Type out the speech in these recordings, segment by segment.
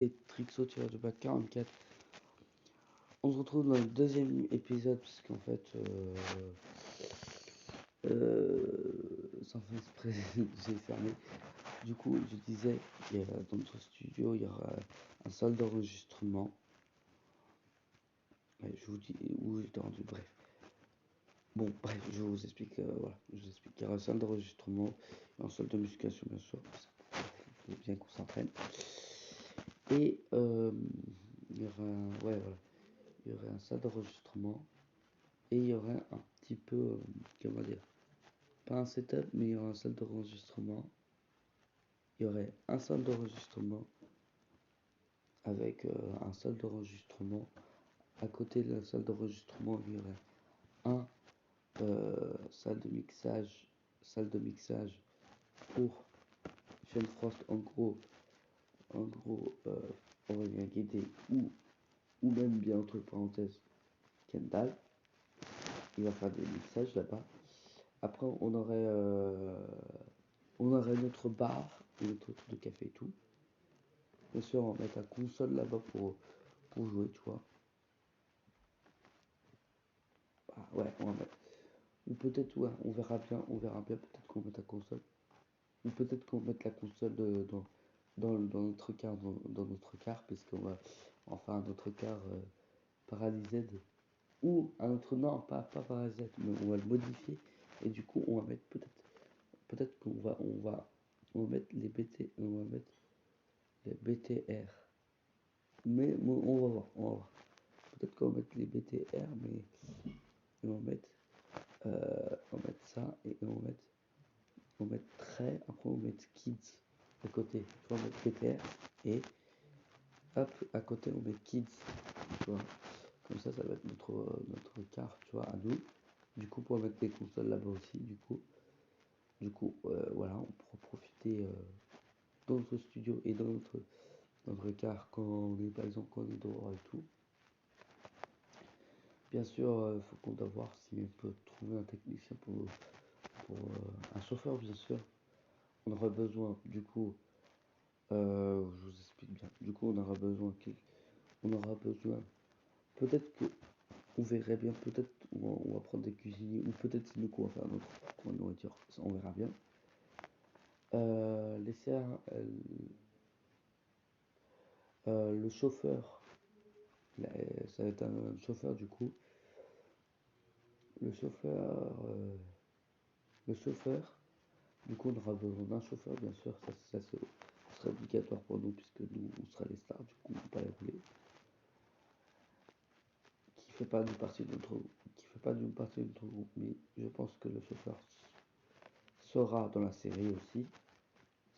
Et Trixo-du-bas 44. On se retrouve dans le deuxième épisode, parce qu'en fait, sans faire exprès, j'ai fermé. Du coup, je disais, dans notre studio, il y aura un salle d'enregistrement. Je vous dis où j'étais rendu, bref. Bon, bref, je vous explique, voilà, je vous explique. Il y aura une salle d'enregistrement et une salle de musculation, bien sûr, parce qu'il faut bien qu'on s'entraîne. Et il y aura, ouais, voilà, il y aurait un salle d'enregistrement et il y aurait un petit peu, comment dire, pas un setup, mais il y aurait un salle d'enregistrement. Il y aurait un salle d'enregistrement avec un salle d'enregistrement. À côté de la salle d'enregistrement, il y aurait un salle de mixage pour Sean Frost, en gros, on va bien guider ou même bien entre parenthèses Kendall. Il va faire des mixages là-bas. Après, on aurait notre bar et notre truc de café et tout. Bien sûr, on va mettre un console là-bas pour jouer, tu vois. Ah, ouais, on va mettre. Ou peut-être, ouais, on verra bien, peut-être qu'on met la console. Ou peut-être qu'on mette la console dans notre car, dans notre car, puisqu'on va en faire un autre car paralysé. Ou un autre, non, pas paralysé, mais on va le modifier. Et du coup, on va mettre peut-être on va mettre on va mettre les BTR. Mais bon, on va voir. Peut-être qu'on va mettre les BTR, mais on va mettre, on va mettre ça et on va mettre trait, après on va mettre kids à côté. Tu vois, on va mettre BTR et hop, à côté on met kids. Tu vois, comme ça va être notre carte, tu vois, à nous. Du coup, pour mettre des consoles là-bas aussi, voilà, on pourra profiter dans notre studio et dans notre car quand on est, par exemple, quand on est dehors et tout. Bien sûr, il faut qu'on doit voir si on peut trouver un technicien pour un chauffeur, bien sûr. On aura besoin, du coup, je vous explique bien. Du coup, on aura besoin, peut-être que on verrait bien, peut-être on va prendre des cuisiniers, ou peut-être c'est nous qu'on va faire notre propre nourriture, ça, on verra bien. Laisser le chauffeur, ça va être un chauffeur du coup. Le chauffeur, euh, le chauffeur, du coup on aura besoin d'un chauffeur bien sûr, ça serait obligatoire pour nous puisque nous on sera les stars, du coup on ne peut pas les rouler. Qui fait pas d'une partie de notre qui fait pas d'une partie de notre groupe, mais je pense que le chauffeur sera dans la série aussi.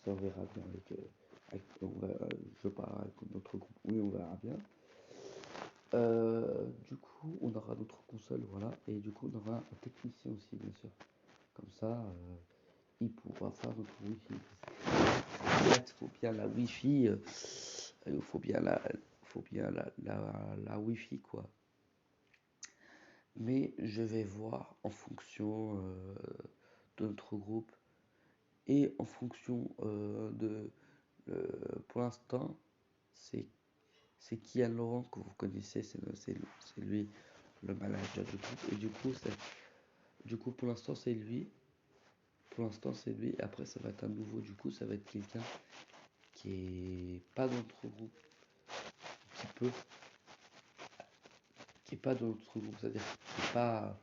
Ça on verra bien je parlerai avec notre groupe, oui on verra bien. Du coup, on aura notre console, voilà, et du coup, on aura un technicien aussi, bien sûr. Comme ça, il pourra faire notre wifi. Il faut bien la wifi, il faut bien la wifi, quoi. Mais je vais voir en fonction de notre groupe et en fonction pour l'instant, c'est c'est Kian Laurent que vous connaissez, c'est lui le manager du groupe. Et du coup pour l'instant c'est lui. Pour l'instant c'est lui. Et après ça va être un nouveau. Du coup ça va être quelqu'un qui est pas dans notre groupe, qui peut, qui est pas dans notre groupe, c'est-à-dire qui est pas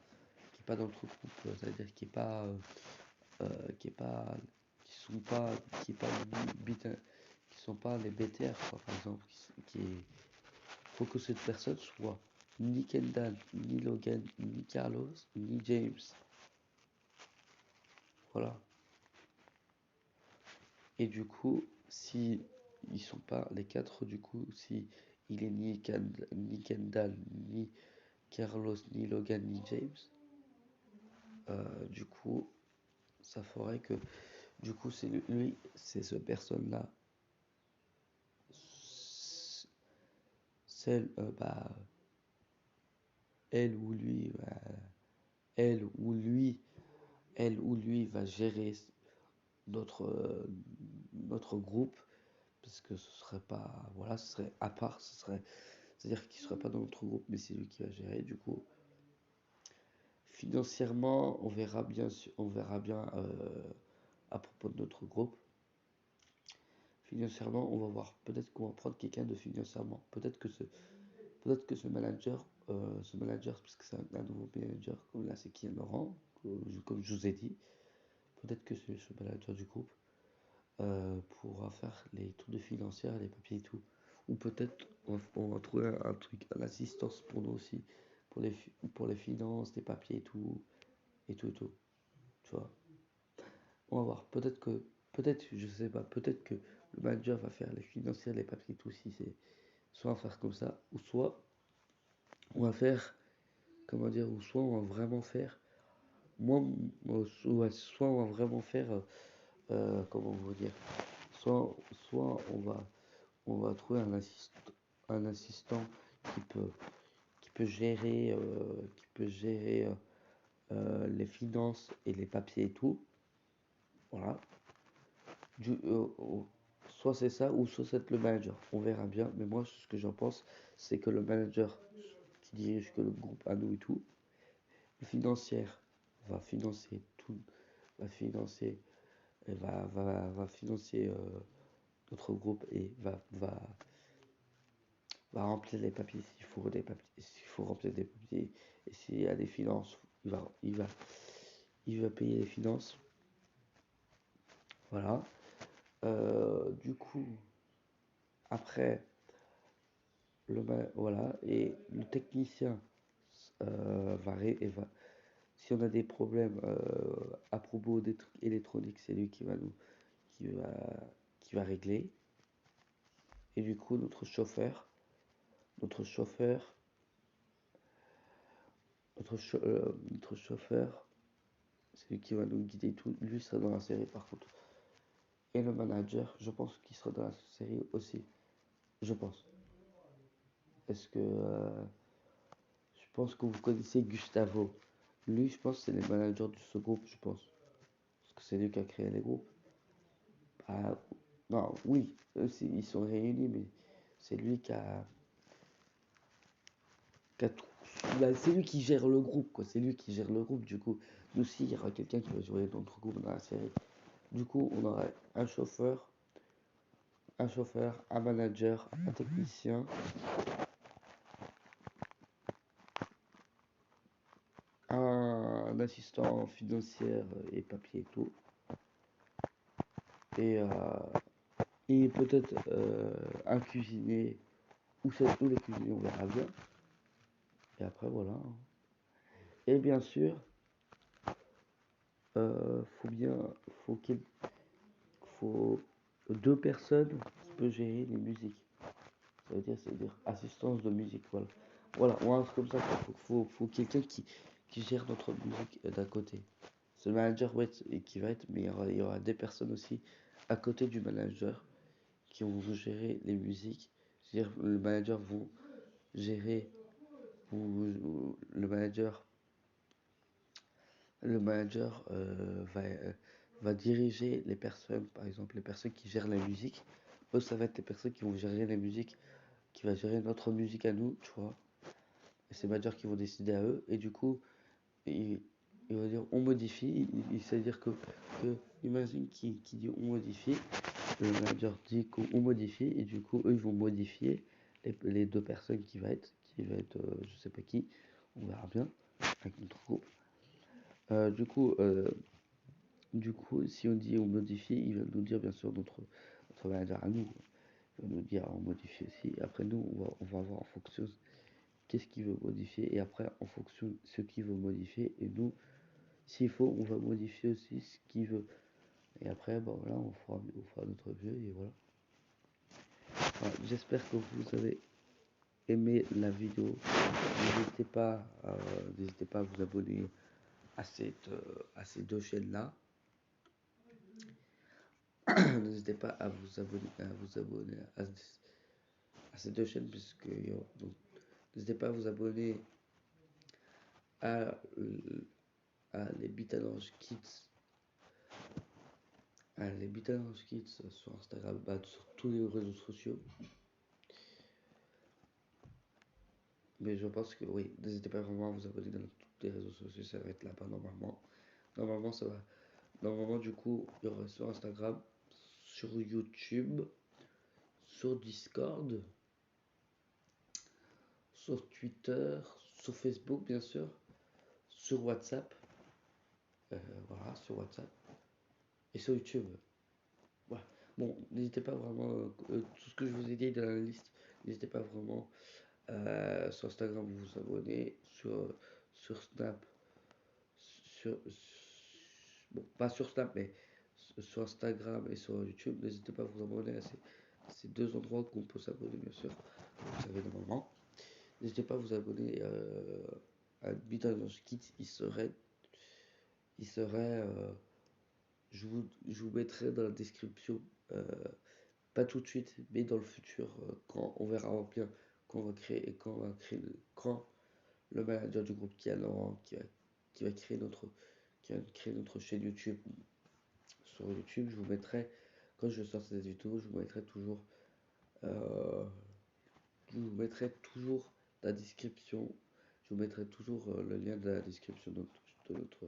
dans notre groupe, c'est-à-dire qui est pas, qui sont pas, qui est pas qui sont pas les BTR quoi, par exemple, faut que cette personne soit ni Kendall, ni Logan, ni Carlos, ni James. Voilà. Et du coup, si ils sont pas les quatre, du coup, si il est ni Kendall, ni Carlos, ni Logan, ni James, du coup, ça ferait que, du coup, c'est lui, c'est ce personne-là, celle, elle ou lui, elle ou lui, elle ou lui va gérer notre, notre groupe, parce que ce serait pas, voilà, ce serait à part, c'est-à-dire qu'il serait pas dans notre groupe, mais c'est lui qui va gérer. Du coup, financièrement, on verra bien à propos de notre groupe. Financièrement, on va voir. Peut-être qu'on va prendre quelqu'un de financièrement. Peut-être que ce manager, parce que c'est un nouveau manager, comme là c'est qui est Laurent, comme je vous ai dit. Peut-être que ce manager du groupe pourra faire les trucs de financière, les papiers et tout. Ou peut-être on va trouver un truc, l'assistance pour nous aussi, pour les finances, les papiers et tout, et tout, et tout. Tu vois. On va voir. Peut-être, je sais pas, peut-être que le manager va faire les financières, les papiers et tout, si c'est soit on va faire comme ça, ou soit on va faire, comment dire, ou soit on va vraiment faire, moi, soit on va vraiment faire, comment vous dire, soit on va trouver un assistant qui peut, qui peut gérer les finances et les papiers et tout. Voilà. Du, soit c'est ça, ou soit c'est le manager. On verra bien. Mais moi, ce que j'en pense, c'est que le manager qui dirige que le groupe à nous et tout, le financier va financer tout, va financer, va financer notre groupe et va remplir les papiers s'il faut remplir des papiers et s'il y a des finances, il va payer les finances. Voilà. Du coup, après, voilà, et le technicien va, si on a des problèmes à propos des trucs électroniques, c'est lui qui va, qui va régler. Et du coup, notre chauffeur, notre chauffeur, c'est lui qui va nous guider tout. Lui sera dans la série par contre. Et le manager, je pense qu'il sera dans la série aussi. Je pense. Est-ce que je pense que vous connaissez Gustavo. Lui, je pense que c'est le manager de ce groupe, je pense. Parce que c'est lui qui a créé les groupes. Ah, non, oui, eux, ils sont réunis, mais c'est lui qui a tout. Bah, c'est lui qui gère le groupe, quoi. C'est lui qui gère le groupe, du coup. Nous aussi, il y aura quelqu'un qui va jouer dans notre groupe dans la série. Du coup, on aurait un chauffeur, un manager, un technicien, un assistant financier et papier et tout. Et, euh, et peut-être un cuisinier, ou c'est tous les cuisiniers, on verra bien. Et après, voilà. Et bien sûr, faut bien, faut qu'il faut deux personnes qui peuvent gérer les musiques. C'est-à-dire assistance de musique, voilà. Voilà, ouais, c'est comme ça qu'il faut quelqu'un qui gère notre musique d'un côté. C'est le manager, ouais, et qui va être, mais il y aura des personnes aussi à côté du manager qui vont gérer les musiques. C'est-à-dire le manager vont gérer, le manager, va diriger les personnes, par exemple les personnes qui gèrent la musique. Eux, ça va être les personnes qui vont gérer la musique, qui va gérer notre musique à nous, tu vois. Et c'est les managers qui vont décider à eux. Et du coup, il, il va dire on modifie. C'est-à-dire que imagine qui dit on modifie. Le manager dit qu'on modifie. Et du coup, eux, ils vont modifier les deux personnes je sais pas qui. On verra bien avec notre groupe. Euh, du coup, euh, Du coup, si on dit on modifie, il va nous dire bien sûr notre manager à nous. Il va nous dire on modifie aussi. Après nous, on va voir en fonction qu'est-ce qu'il veut modifier. Et après, en fonction de ce qu'il veut modifier. Et nous, s'il faut, on va modifier aussi ce qu'il veut. Et après, bon voilà, on fera notre jeu et voilà. Voilà, j'espère que vous avez aimé la vidéo. N'hésitez pas à vous abonner à ces deux chaînes-là. N'hésitez pas à ces deux chaînes puisque donc, n'hésitez pas à vous abonner à, à les Bitalange Kids les Beatles Kids sur Instagram, bah, sur tous les réseaux sociaux. Mais je pense que oui, n'hésitez pas vraiment à vous abonner dans tous les réseaux sociaux, ça va être là-bas normalement. Normalement, ça va. Normalement, du coup, il y aura sur Instagram, sur YouTube, sur Discord, sur Twitter, sur Facebook, bien sûr, sur WhatsApp, euh, voilà, sur WhatsApp, et sur YouTube. Ouais. Bon, n'hésitez pas vraiment, tout ce que je vous ai dit dans la liste, n'hésitez pas vraiment sur Instagram vous abonner, sur Snap, bon, pas sur Snap, mais sur Instagram et sur YouTube, n'hésitez pas à vous abonner à ces deux endroits qu'on peut s'abonner, bien sûr, vous savez normalement. N'hésitez pas à vous abonner à Beatles Kit, il serait je vous mettrai dans la description, euh, pas tout de suite, mais dans le futur, quand on verra bien, quand on va créer, et quand on va créer, quand le manager du groupe qui va créer notre chaîne YouTube. Sur YouTube, je vous mettrai, quand je sors cette vidéo, euh, je vous mettrai toujours la description, je vous mettrai toujours le lien de la description de notre,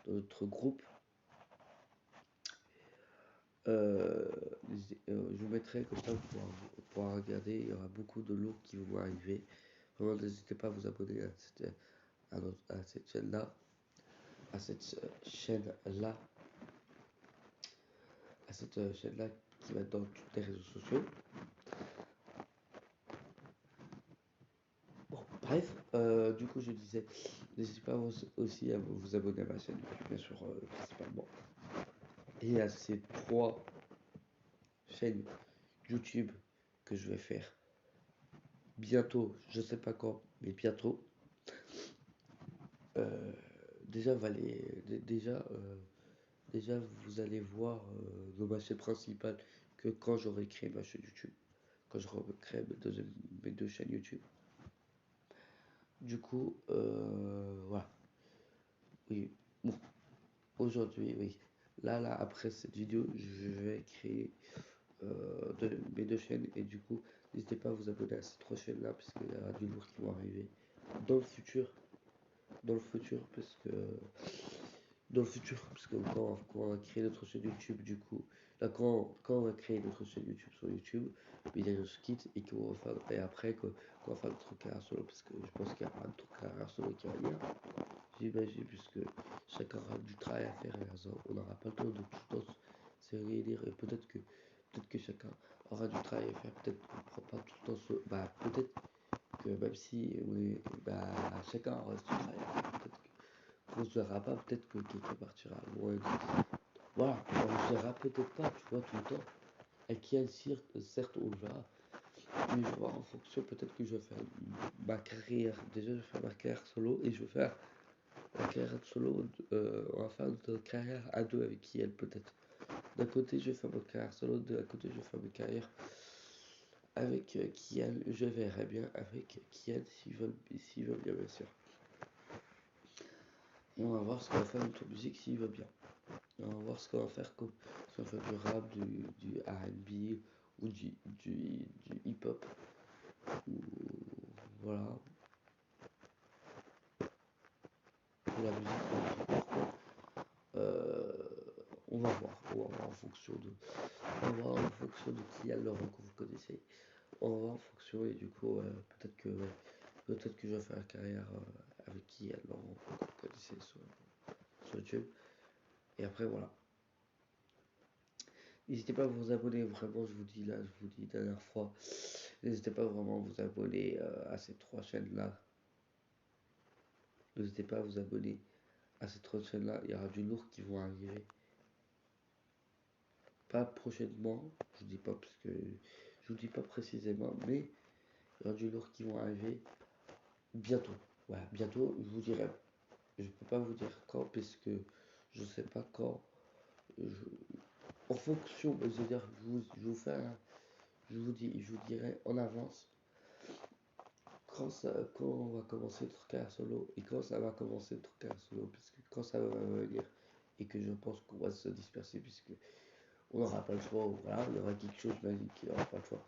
de notre groupe. Euh, je vous mettrai comme ça, vous pourrez regarder, il y aura beaucoup de lots qui vont arriver. Vraiment, n'hésitez pas à vous abonner à cette chaîne-là, à cette chaîne-là, à cette chaîne-là qui va être dans tous les réseaux sociaux. Bon, bref, du coup, je disais, n'hésitez pas aussi à vous abonner à ma chaîne YouTube, bien sûr, principalement. Et à ces trois chaînes YouTube que je vais faire bientôt, je sais pas quand, mais bientôt. Euh, déjà, déjà, vous allez voir dans ma chaîne principale que quand j'aurai créé ma chaîne YouTube, quand j'aurai créé mes deux chaînes YouTube. Du coup, voilà. Oui, bon, aujourd'hui, oui. Là, après cette vidéo, je vais créer mes deux chaînes et du coup, n'hésitez pas à vous abonner à ces trois chaînes-là parce qu'il y aura du lourd qui vont arriver dans le futur. Dans le futur, parce que quand on va créer notre chaîne YouTube, du coup, là, quand on va créer notre chaîne YouTube sur YouTube, il y a le skit et qu'on va faire, et après, qu'on va faire notre carrière solo, parce que je pense qu'il y aura notre carrière solo qui va venir, j'imagine, puisque chacun aura du travail à faire et on n'aura pas le temps de tout le temps se réunir, et peut-être que chacun aura du travail à faire, peut-être qu'on ne prend pas tout le temps, bah, peut-être que même si bah, chacun aura du travail à faire, peut-être qu'on se verra pas, peut-être que quelqu'un partira loin. Voilà, on se verra peut-être pas, tu vois, tout le temps. À qui elle certes, on le verra. Mais je vois en fonction, peut-être que je vais faire ma carrière. Déjà, je vais faire ma carrière solo et je vais faire la carrière solo. On va faire notre carrière à deux avec qui elle, peut-être. D'un côté, je vais faire ma carrière solo, de l'autre côté, je vais faire ma carrière avec Kian. Je verrai bien avec Kian s'il veut bien, bien sûr. Et on va voir ce qu'on va faire notre musique s'il veut bien. On va voir ce qu'on va faire comme si on fait du rap, du R&B ou du hip-hop. Ou voilà, pour la musique. Euh, on va voir en fonction de qui a Laurent que vous connaissez. On va voir en fonction et du coup peut-être que je vais faire carrière avec qui a Laurent que vous connaissez sur YouTube. Et après voilà. N'hésitez pas à vous abonner, vraiment, je vous dis là, je vous dis la dernière fois, n'hésitez pas vraiment à vous abonner à ces trois chaînes-là. N'hésitez pas à vous abonner à ces trois chaînes-là, il y aura du lourd qui vont arriver. Pas prochainement, je dis pas parce que je vous dis pas précisément, mais il y aura du lourd qui vont arriver bientôt. Ouais, bientôt, je vous dirai. Je peux pas vous dire quand, parce que je sais pas quand. En fonction, je veux dire, je vous fais je vous dirai en avance quand on va commencer notre carrière solo et quand ça va commencer notre carrière solo, puisque quand ça va venir et que je pense qu'on va se disperser, puisque on n'aura pas le choix, voilà, il y aura quelque chose de magique, il n'y aura pas le choix.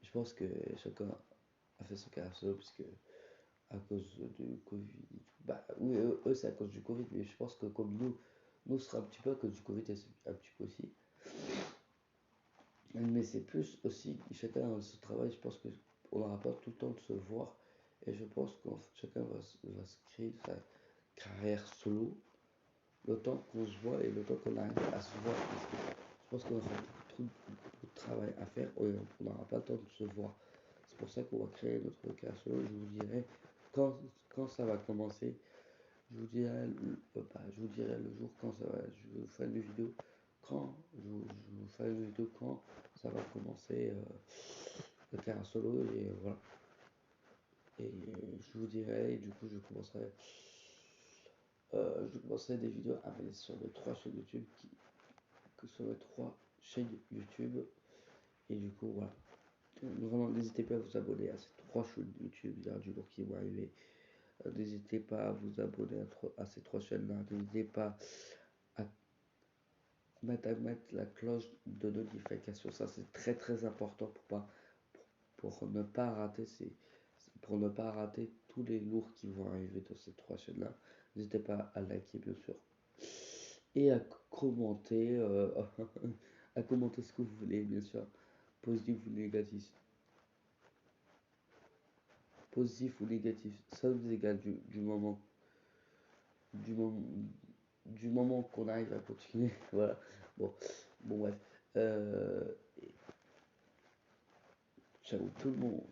Je pense que chacun a fait son carrière solo, puisque à cause du Covid, bah oui, eux c'est à cause du Covid, mais je pense que comme nous ce sera un petit peu à cause du Covid, et un petit peu aussi. Mais c'est plus aussi, chacun a son travail, je pense qu'on n'aura pas tout le temps de se voir, et je pense qu'en fait, chacun va se créer sa carrière solo, le temps qu'on se voit et le temps qu'on arrive à se voir, parce que je pense qu'on aura beaucoup de travail à faire, et on n'aura pas le temps de se voir. C'est pour ça qu'on va créer notre carrière solo, je vous dirai quand, quand ça va commencer. Je vous dirai le jour quand ça va. Je vous ferai une vidéo je vous ferai une vidéo quand ça va commencer le terrain solo et voilà. Et je vous dirai, et du coup je commencerai des vidéos à mettre sur mes trois chaînes YouTube que sur mes trois chaînes YouTube. Et du coup voilà. Vraiment n'hésitez pas à vous abonner à ces trois chaînes YouTube, il y a du lourd qui vont arriver. N'hésitez pas à vous abonner à ces trois chaînes-là. N'hésitez pas à mettre la cloche de notification. Ça, c'est très très important pour ne pas rater pour ne pas rater tous les lourds qui vont arriver dans ces trois chaînes-là. N'hésitez pas à liker, bien sûr. Et à commenter, à commenter ce que vous voulez, bien sûr. Positif ou négatif. Positif ou négatif. Ça vous égale du moment. Du moment du moment qu'on arrive à continuer. Voilà. Bon, bon bref. Ciao tout le monde.